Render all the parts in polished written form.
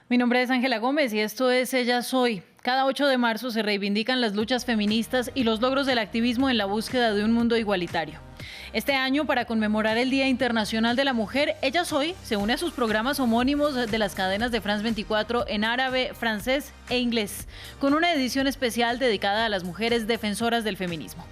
Mi nombre es Ángela Gómez y esto es Ellas Hoy. Cada 8 de marzo se reivindican las luchas feministas y los logros del activismo en la búsqueda de un mundo igualitario. Este año, para conmemorar el Día Internacional de la Mujer, Ellas Hoy se une a sus programas homónimos de las cadenas de France 24 en árabe, francés e inglés, con una edición especial dedicada a las mujeres defensoras del feminismo.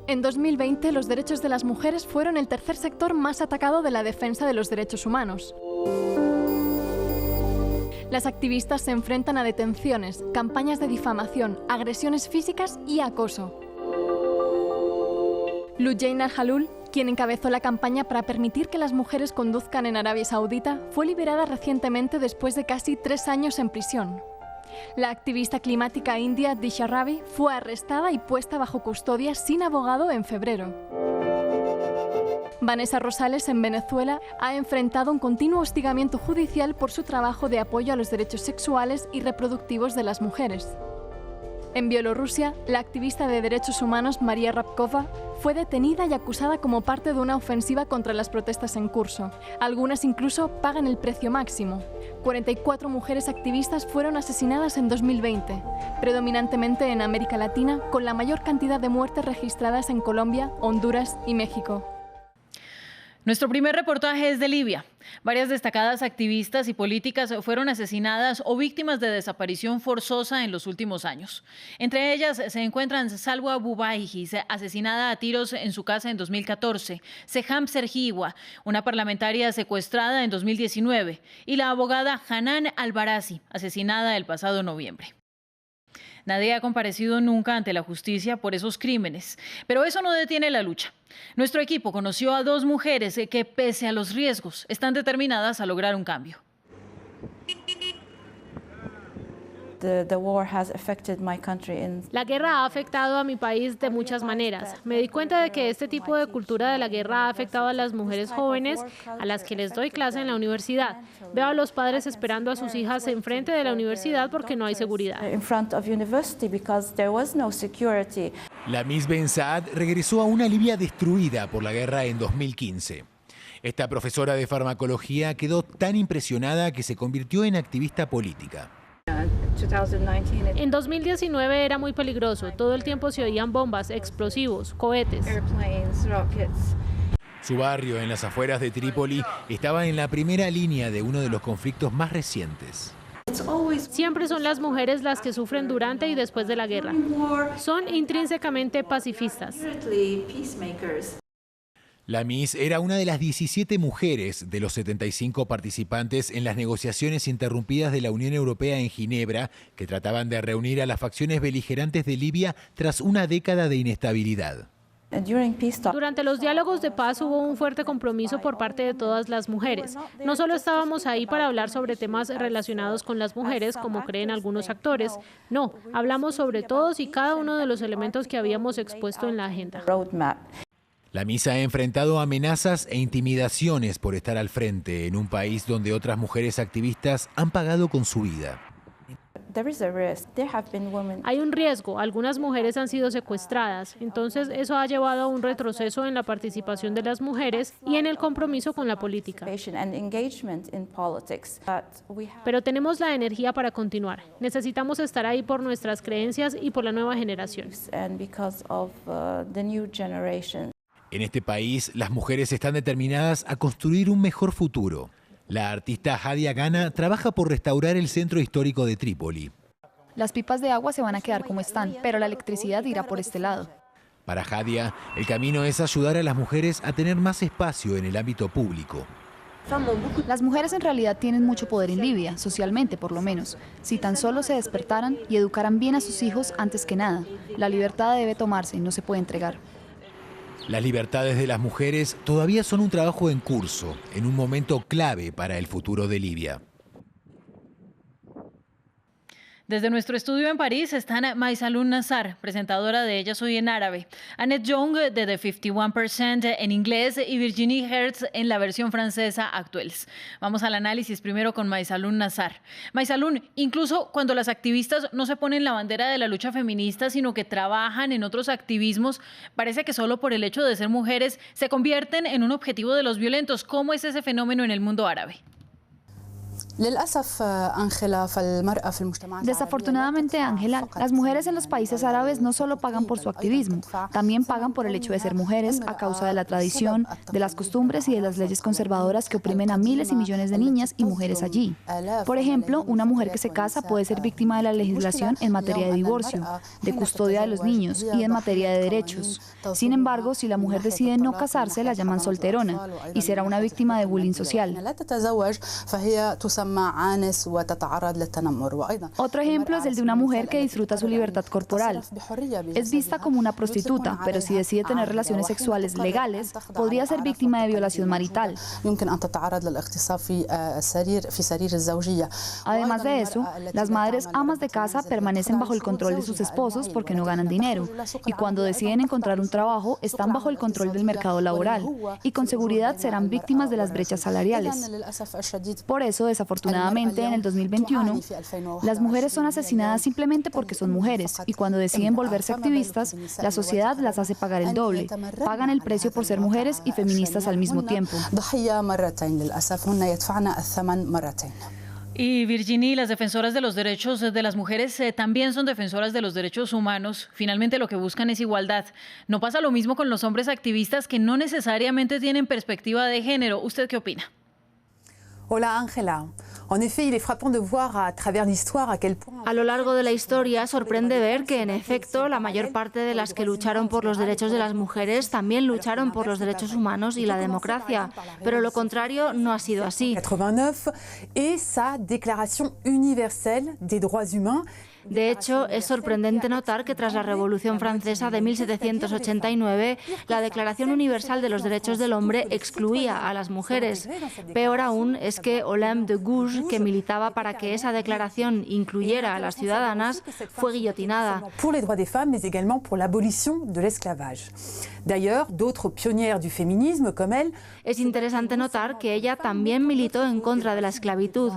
En 2020, los derechos de las mujeres fueron el tercer sector más atacado de la defensa de los derechos humanos. Las activistas se enfrentan a detenciones, campañas de difamación, agresiones físicas y acoso. Loujain Al-Halul, quien encabezó la campaña para permitir que las mujeres conduzcan en Arabia Saudita, fue liberada recientemente después de casi 3 años en prisión. La activista climática india Disha Ravi fue arrestada y puesta bajo custodia sin abogado en febrero. Vanessa Rosales, en Venezuela, ha enfrentado un continuo hostigamiento judicial por su trabajo de apoyo a los derechos sexuales y reproductivos de las mujeres. En Bielorrusia, la activista de derechos humanos María Rabkova fue detenida y acusada como parte de una ofensiva contra las protestas en curso. Algunas incluso pagan el precio máximo. 44 mujeres activistas fueron asesinadas en 2020, predominantemente en América Latina, con la mayor cantidad de muertes registradas en Colombia, Honduras y México. Nuestro primer reportaje es de Libia. Varias destacadas activistas y políticas fueron asesinadas o víctimas de desaparición forzosa en los últimos años. Entre ellas se encuentran Salwa Boubaïhi, asesinada a tiros en su casa en 2014, Seham Serhiwa, una parlamentaria secuestrada en 2019, y la abogada Hanan Al-Barazi, asesinada el pasado noviembre. Nadie ha comparecido nunca ante la justicia por esos crímenes, pero eso no detiene la lucha. Nuestro equipo conoció a 2 mujeres que, pese a los riesgos, están determinadas a lograr un cambio. La guerra ha afectado a mi país de muchas maneras. Me di cuenta de que este tipo de cultura de la guerra ha afectado a las mujeres jóvenes a las que les doy clase en la universidad. Veo a los padres esperando a sus hijas enfrente de la universidad porque no hay seguridad. La Miss Ben Saad regresó a una Libia destruida por la guerra en 2015. Esta profesora de farmacología quedó tan impresionada que se convirtió en activista política. En 2019 era muy peligroso. Todo el tiempo se oían bombas, explosivos, cohetes. Su barrio, en las afueras de Trípoli, estaba en la primera línea de uno de los conflictos más recientes. Siempre son las mujeres las que sufren durante y después de la guerra. Son intrínsecamente pacifistas. La Miss era una de las 17 mujeres de los 75 participantes en las negociaciones interrumpidas de la Unión Europea en Ginebra, que trataban de reunir a las facciones beligerantes de Libia tras una década de inestabilidad. Durante los diálogos de paz hubo un fuerte compromiso por parte de todas las mujeres. No solo estábamos ahí para hablar sobre temas relacionados con las mujeres, como creen algunos actores. No, hablamos sobre todos y cada uno de los elementos que habíamos expuesto en la agenda. La Miss ha enfrentado amenazas e intimidaciones por estar al frente en un país donde otras mujeres activistas han pagado con su vida. Hay un riesgo, algunas mujeres han sido secuestradas, entonces eso ha llevado a un retroceso en la participación de las mujeres y en el compromiso con la política. Pero tenemos la energía para continuar. Necesitamos estar ahí por nuestras creencias y por la nueva generación. En este país, las mujeres están determinadas a construir un mejor futuro. La artista Hadia Gana trabaja por restaurar el centro histórico de Trípoli. Las pipas de agua se van a quedar como están, pero la electricidad irá por este lado. Para Hadia, el camino es ayudar a las mujeres a tener más espacio en el ámbito público. Las mujeres en realidad tienen mucho poder en Libia, socialmente por lo menos. Si tan solo se despertaran y educaran bien a sus hijos antes que nada. La libertad debe tomarse y no se puede entregar. Las libertades de las mujeres todavía son un trabajo en curso, en un momento clave para el futuro de Libia. Desde nuestro estudio en París están Maysalun Nazar, presentadora de Ella Soy en árabe, Annette Young de The 51% en inglés y Virginie Hertz en la versión francesa Actuels. Vamos al análisis primero con Maysalun Nazar. Maysalun, incluso cuando las activistas no se ponen la bandera de la lucha feminista, sino que trabajan en otros activismos, parece que solo por el hecho de ser mujeres se convierten en un objetivo de los violentos. ¿Cómo es ese fenómeno en el mundo árabe? Desafortunadamente, Ángela, las mujeres en los países árabes no solo pagan por su activismo, también pagan por el hecho de ser mujeres a causa de la tradición, de las costumbres y de las leyes conservadoras que oprimen a miles y millones de niñas y mujeres allí. Por ejemplo, una mujer que se casa puede ser víctima de la legislación en materia de divorcio, de custodia de los niños y en materia de derechos. Sin embargo, si la mujer decide no casarse, la llaman solterona y será una víctima de bullying social. Otro ejemplo es el de una mujer que disfruta su libertad corporal. Es vista como una prostituta, pero si decide tener relaciones sexuales legales, podría ser víctima de violación marital. Además de eso, las madres amas de casa permanecen bajo el control de sus esposos porque no ganan dinero, y cuando deciden encontrar un trabajo, están bajo el control del mercado laboral, y con seguridad serán víctimas de las brechas salariales. Por eso, desafortunadamente, en el 2021, las mujeres son asesinadas simplemente porque son mujeres y cuando deciden volverse activistas, la sociedad las hace pagar el doble. Pagan el precio por ser mujeres y feministas al mismo tiempo. Y Virginie, las defensoras de los derechos de las mujeres también son defensoras de los derechos humanos. Finalmente lo que buscan es igualdad. ¿No pasa lo mismo con los hombres activistas que no necesariamente tienen perspectiva de género? ¿Usted qué opina? Hola, Ángela. En effet, il est frappant de voir à travers l'histoire à quel point... A lo largo de la historia sorprende ver que, en efecto, la mayor parte de las que lucharon por los derechos de las mujeres también lucharon por los derechos humanos y la democracia. Pero lo contrario no ha sido así. 89 et sa Déclaration universelle des droits humains. De hecho, es sorprendente notar que tras la Revolución Francesa de 1789, la Declaración Universal de los Derechos del Hombre excluía a las mujeres. Peor aún es que Olympe de Gouges, que militaba para que esa declaración incluyera a las ciudadanas, fue guillotinada. Pour les droits des femmes, mais également pour l'abolition de l'esclavage. D'ailleurs, d'autres pionnières du féminisme, comme elle, es interesante notar que ella también militó en contra de la esclavitud.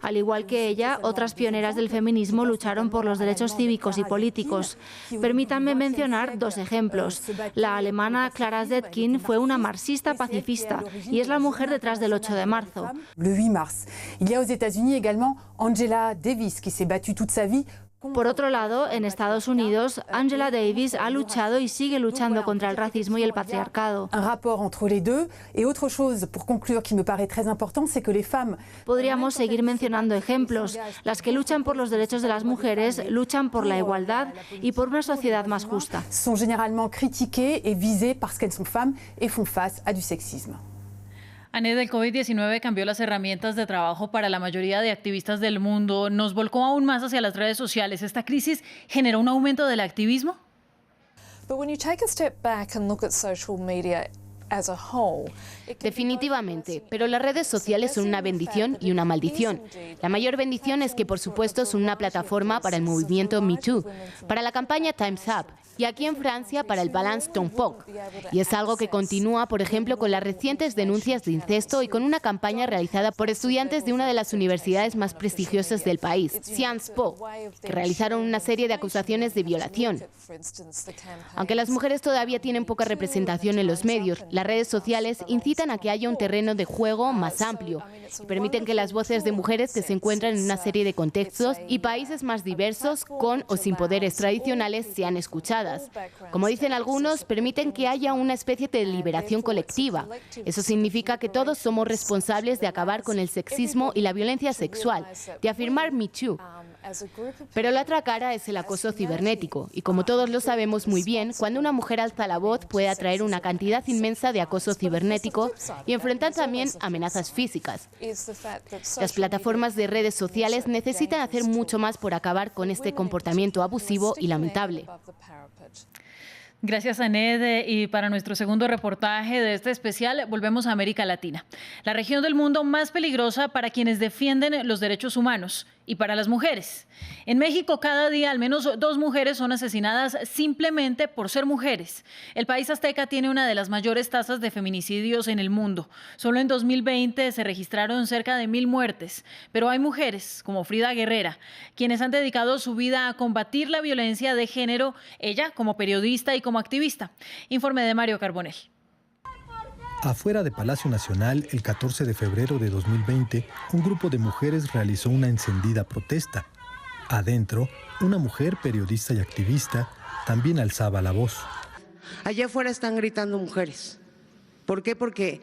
Al igual que ella, otras pioneras del feminismo lucharon por los derechos cívicos y políticos. Permítanme mencionar dos ejemplos. La alemana Clara Zetkin fue una marxista pacifista y es la mujer detrás del 8 de marzo. Le 8 mars. Il y a aux États-Unis également Angela Davis, qui s'est battue toute sa vie. Por otro lado, en Estados Unidos, Angela Davis ha luchado y sigue luchando contra el racismo y el patriarcado. Un rapport entre les deux. Et autre chose, pour conclure, qui me paraît très important, c'est que les femmes... Podríamos seguir mencionando ejemplos. Las que luchan por los derechos de las mujeres luchan por la igualdad y por una sociedad más justa. Sont généralement critiquées et visées parce qu'elles sont femmes et font face à du sexisme. Annette, el COVID-19 cambió las herramientas de trabajo para la mayoría de activistas del mundo. Nos volcó aún más hacia las redes sociales. ¿Esta crisis generó un aumento del activismo? Definitivamente, pero las redes sociales son una bendición y una maldición. La mayor bendición es que, por supuesto, son una plataforma para el movimiento Me Too, para la campaña Time's Up y aquí en Francia para el Balance Ton Poc. Y es algo que continúa, por ejemplo, con las recientes denuncias de incesto y con una campaña realizada por estudiantes de una de las universidades más prestigiosas del país, Sciences Po, que realizaron una serie de acusaciones de violación. Aunque las mujeres todavía tienen poca representación en los medios, las redes sociales incitan a que haya un terreno de juego más amplio y permiten que las voces de mujeres que se encuentran en una serie de contextos y países más diversos, con o sin poderes tradicionales, sean escuchadas. Como dicen algunos, permiten que haya una especie de liberación colectiva. Eso significa que todos somos responsables de acabar con el sexismo y la violencia sexual, de afirmar Me Too. Pero la otra cara es el acoso cibernético, y como todos lo sabemos muy bien, cuando una mujer alza la voz puede atraer una cantidad inmensa de acoso cibernético y enfrentar también amenazas físicas. Las plataformas de redes sociales necesitan hacer mucho más por acabar con este comportamiento abusivo y lamentable. Gracias, Annette. Y para nuestro segundo reportaje de este especial, volvemos a América Latina, la región del mundo más peligrosa para quienes defienden los derechos humanos y para las mujeres. En México, cada día al menos 2 mujeres son asesinadas simplemente por ser mujeres. El país azteca tiene una de las mayores tasas de feminicidios en el mundo. Solo en 2020 se registraron cerca de 1.000 muertes. Pero hay mujeres, como Frida Guerrera, quienes han dedicado su vida a combatir la violencia de género, ella como periodista y como activista. Informe de Mario Carbonell. Afuera de Palacio Nacional, el 14 de febrero de 2020, un grupo de mujeres realizó una encendida protesta. Adentro, una mujer periodista y activista también alzaba la voz. Allá afuera están gritando mujeres. ¿Por qué? Porque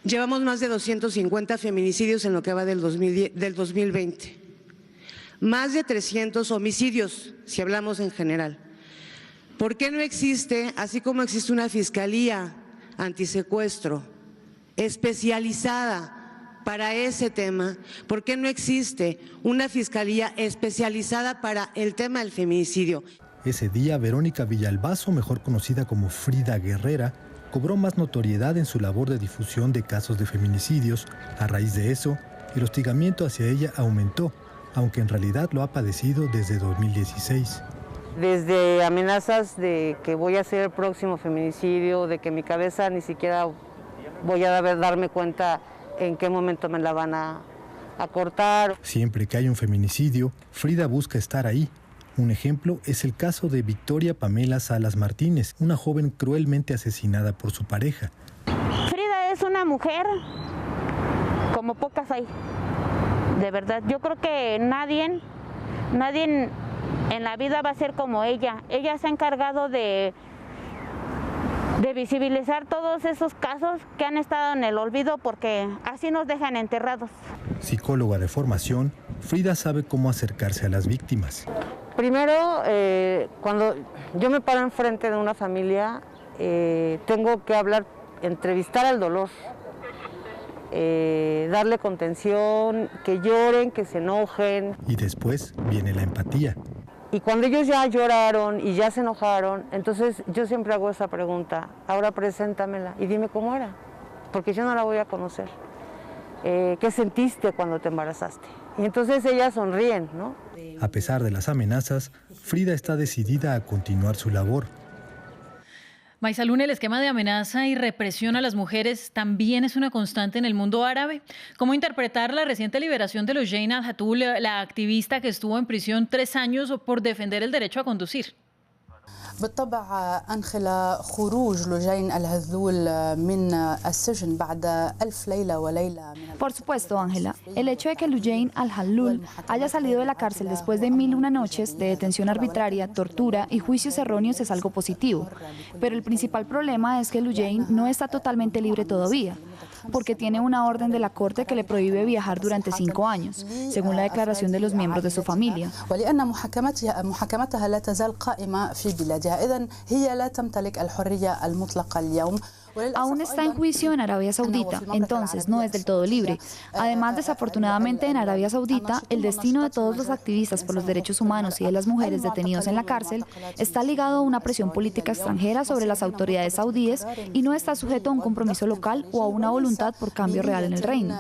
llevamos más de 250 feminicidios en lo que va del 2020. Más de 300 homicidios, si hablamos en general. ¿Por qué no existe, así como existe una fiscalía antisecuestro especializada para ese tema, por qué no existe una fiscalía especializada para el tema del feminicidio? Ese día, Verónica Villalbazo, mejor conocida como Frida Guerrera, cobró más notoriedad en su labor de difusión de casos de feminicidios. A raíz de eso, el hostigamiento hacia ella aumentó, aunque en realidad lo ha padecido desde 2016. Desde amenazas de que voy a hacer el próximo feminicidio, de que mi cabeza ni siquiera voy a darme cuenta en qué momento me la van a cortar. Siempre que hay un feminicidio, Frida busca estar ahí. Un ejemplo es el caso de Victoria Pamela Salas Martínez, una joven cruelmente asesinada por su pareja. Frida es una mujer como pocas hay, de verdad. Yo creo que nadie en la vida va a ser como ella. Ella se ha encargado de visibilizar todos esos casos que han estado en el olvido porque así nos dejan enterrados. Psicóloga de formación, Frida sabe cómo acercarse a las víctimas. Primero, cuando yo me paro enfrente de una familia, tengo que hablar, entrevistar al dolor, darle contención, que lloren, que se enojen. Y después viene la empatía. Y cuando ellos ya lloraron y ya se enojaron, entonces yo siempre hago esa pregunta, ahora preséntamela y dime cómo era, porque yo no la voy a conocer. ¿Qué sentiste cuando te embarazaste? Y entonces ellas sonríen, ¿no? A pesar de las amenazas, Frida está decidida a continuar su labor. Maysalún, el esquema de amenaza y represión a las mujeres también es una constante en el mundo árabe. ¿Cómo interpretar la reciente liberación de Loujain al-Hathloul, la activista que estuvo en prisión 3 años por defender el derecho a conducir? بالطبع أنخل خروج لوجين الهذلول من السجن بعد 1000 ليلة وليلة. Por supuesto, Ángela. El hecho de que Loujain al-Hathloul haya salido de la cárcel después de 1001 noches de detención arbitraria, tortura y juicios erróneos es algo positivo. Pero el principal problema es que Loujain no está totalmente libre todavía, porque tiene una orden de la corte que le prohíbe viajar durante 5 años, según la declaración de los miembros de su familia. Aún está en juicio en Arabia Saudita, entonces no es del todo libre. Además, desafortunadamente, en Arabia Saudita, el destino de todos los activistas por los derechos humanos y de las mujeres detenidos en la cárcel está ligado a una presión política extranjera sobre las autoridades saudíes y no está sujeto a un compromiso local o a una voluntad por cambio real en el reino.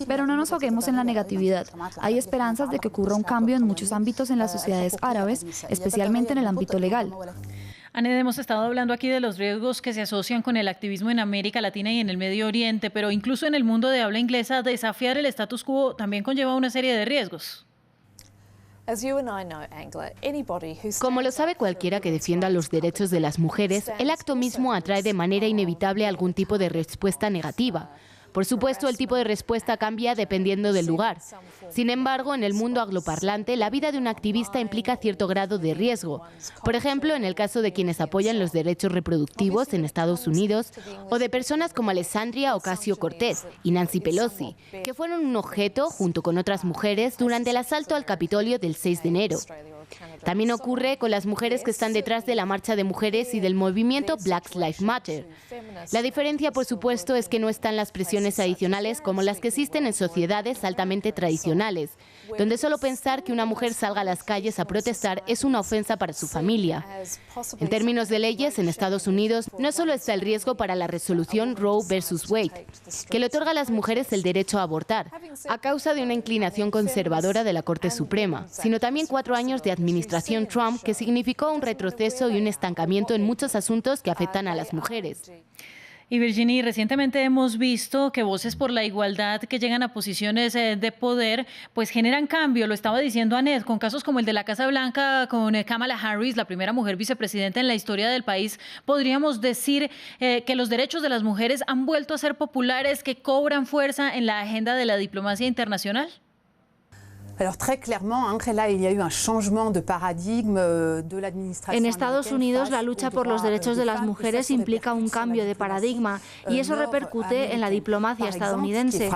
Pero no nos ahoguemos en la negatividad. Hay esperanzas de que ocurra un cambio en muchos ámbitos en las sociedades árabes, especialmente en el ámbito legal. Aned, hemos estado hablando aquí de los riesgos que se asocian con el activismo en América Latina y en el Medio Oriente, pero incluso en el mundo de habla inglesa, desafiar el status quo también conlleva una serie de riesgos. Como lo sabe cualquiera que defienda los derechos de las mujeres, el acto mismo atrae de manera inevitable algún tipo de respuesta negativa. Por supuesto, el tipo de respuesta cambia dependiendo del lugar. Sin embargo, en el mundo angloparlante, la vida de un activista implica cierto grado de riesgo. Por ejemplo, en el caso de quienes apoyan los derechos reproductivos en Estados Unidos, o de personas como Alexandria Ocasio-Cortez y Nancy Pelosi, que fueron un objeto, junto con otras mujeres, durante el asalto al Capitolio del 6 de enero. También ocurre con las mujeres que están detrás de la marcha de mujeres y del movimiento Black Lives Matter. La diferencia, por supuesto, es que no están las presiones adicionales como las que existen en sociedades altamente tradicionales, donde solo pensar que una mujer salga a las calles a protestar es una ofensa para su familia. En términos de leyes, en Estados Unidos no solo está el riesgo para la resolución Roe versus Wade, que le otorga a las mujeres el derecho a abortar, a causa de una inclinación conservadora de la Corte Suprema, sino también 4 años de administración Trump, que significó un retroceso y un estancamiento en muchos asuntos que afectan a las mujeres. Y Virginie, recientemente hemos visto que voces por la igualdad que llegan a posiciones de poder, pues generan cambio. Lo estaba diciendo Annette, con casos como el de la Casa Blanca, con Kamala Harris, la primera mujer vicepresidenta en la historia del país. Podríamos decir que los derechos de las mujeres han vuelto a ser populares, que cobran fuerza en la agenda de la diplomacia internacional. En Estados Unidos, la lucha por los derechos de las mujeres implica un cambio de paradigma y eso repercute en la diplomacia estadounidense.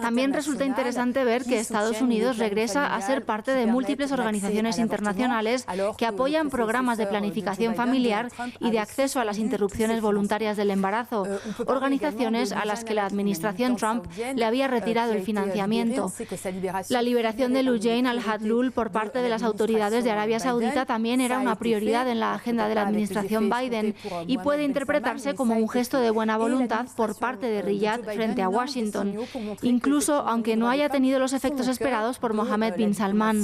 También resulta interesante ver que Estados Unidos regresa a ser parte de múltiples organizaciones internacionales que apoyan programas de planificación familiar y de acceso a las interrupciones voluntarias del embarazo, organizaciones a las que la administración Trump le había retirado el financiamiento. La liberación de Loujain al-Hathloul por parte de las autoridades de Arabia Saudita también era una prioridad en la agenda de la administración Biden y puede interpretarse como un gesto de buena voluntad por parte de Riyadh frente a Washington, incluso aunque no haya tenido los efectos esperados por Mohammed bin Salman.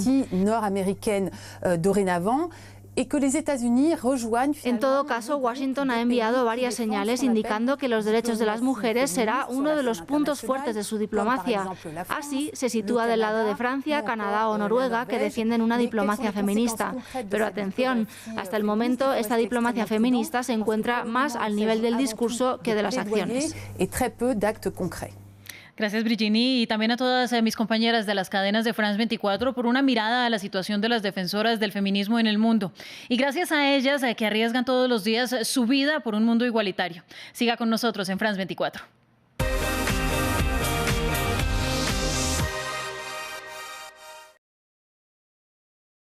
En todo caso, Washington ha enviado varias señales indicando que los derechos de las mujeres será uno de los puntos fuertes de su diplomacia. Así, se sitúa del lado de Francia, Canadá o Noruega, que defienden una diplomacia feminista. Pero atención, hasta el momento esta diplomacia feminista se encuentra más al nivel del discurso que de las acciones. Gracias, Virginie, y también a todas mis compañeras de las cadenas de France 24 por una mirada a la situación de las defensoras del feminismo en el mundo. Y gracias a ellas que arriesgan todos los días su vida por un mundo igualitario. Siga con nosotros en France 24.